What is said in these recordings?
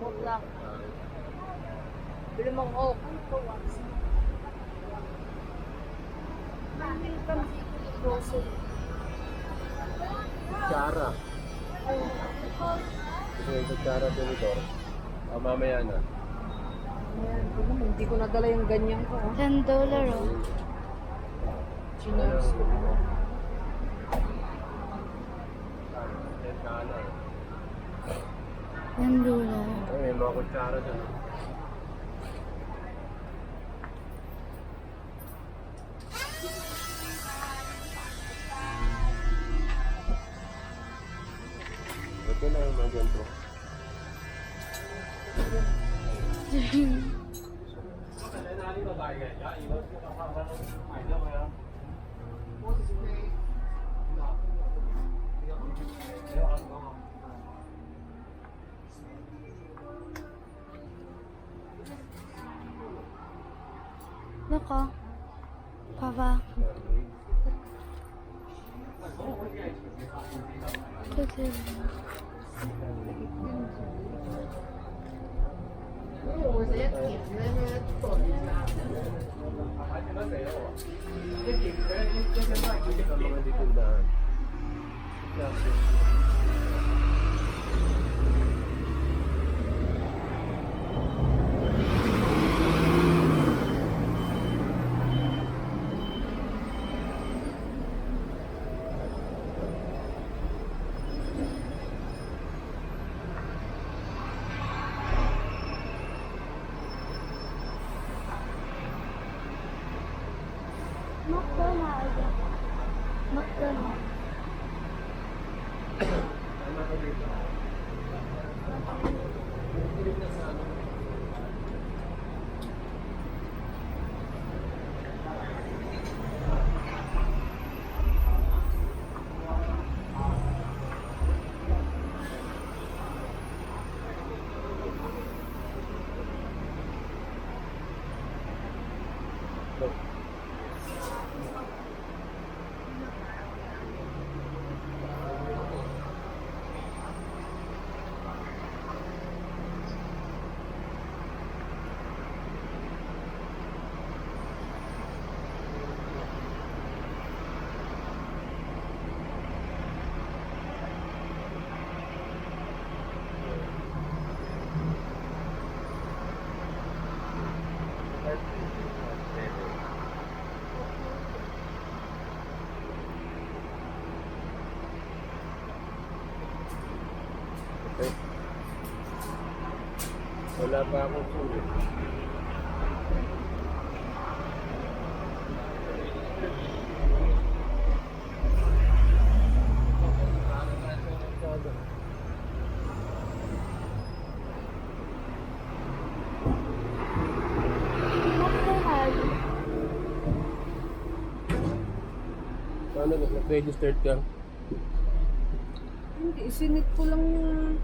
Mutlak. Bili mong Coke. Mamil kami grocery. Kutsara. Ito yung kutsara tinidor. Mamaya na. Ayan, hindi ko nadala yung ganyan ko. $10 oh. Chinos ko. $10. May mga kutsara dyan. Ito na yung mga ganito. Look oh. Papa. Ito mga ditindahan. McDonald's. McDonald's. Okay. Wala pa akong sulit. McDonald's. Paano nag-registered ka? Hindi, sinit ko lang yung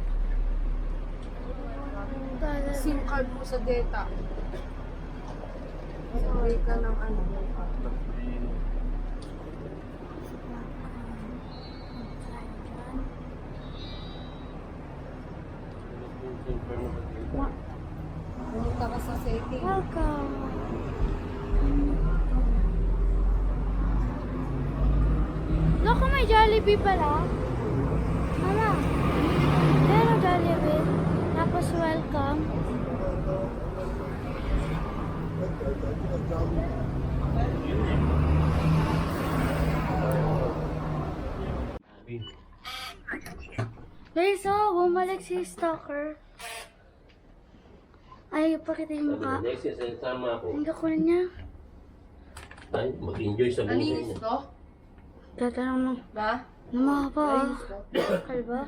SIM card mo sa data. Sabay ka ng ano. Pumunta ka sa setting. Welcome. Look, may Jollibee pala. Mama, meron Jollibee. Tapos welcome. Guys, oh, bumalik si Stalker. Ay, pakita yung mukha. Next year, sama ako. Ang gako niya. Ay, mag-enjoy sa buhay Nalinis niya. to? Tatanong mo. Ba? Nama pa. Kalba?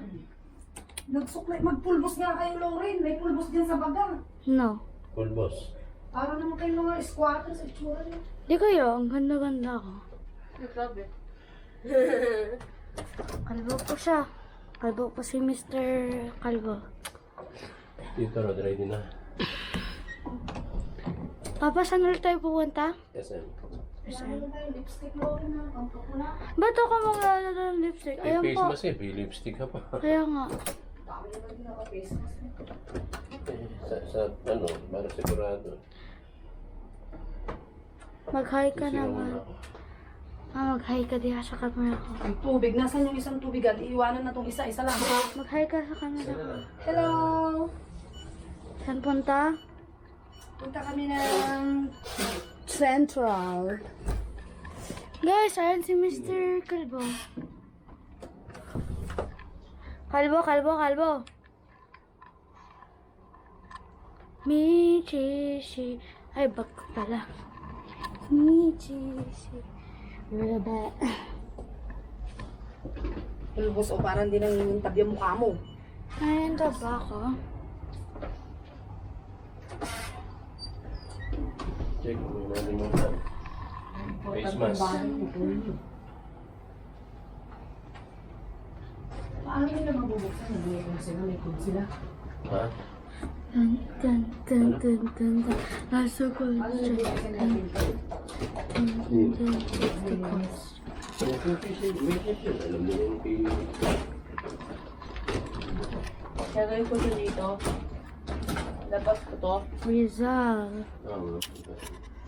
Nagsuklay, magpulbos nga kayo, Lauren. May pulbos din sa baga. No. Full boss. Para naman kayo mga squatters sa itsura niyo. Di kayo, ang ganda-ganda ko. Nagsabi. Kalbo po siya. Kalbo po si Mr. Kalbo. Dito na, ready na. Papa, saan ulit tayo pupunta? SM. Meron tayong lipstick, Lauren, na pampapula. Ba't ako maglalaro ng lipstick? May Ayan face po. mask eh, may lipstick ka pa. Kaya nga. Dami naman din naka-face mask. sa ano, para sigurado. Mag-hi ka Sisigaw naman. muna ako. Mag-hi ka diha sa camera ko. Ang tubig. Nasaan yung isang tubig? At iiwanan na tong isa. Isa lang. Mag-hi ka sa camera ko. Hello! Saan punta? Punta kami ng Central. Guys, ayan si Mr. Kalbo. Kalbo. Michishi. Ay, bag ko pala. Michishi. Raba. Pulbos o parang di nangingintab yung mukha mo. Ayan ka ba ako? Check, may nalimutan. Face mask. Paano nila mabubuksan? Nag-iwan sila. May code sila. Ha? Dun. Nasa ko. Paano nabubuksan natin? Alam niyo yung kay... Lagay ko siya dito. Labas ko to. Rizal. Oo.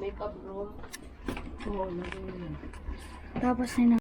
Makeup room. Oo, naging Tapos na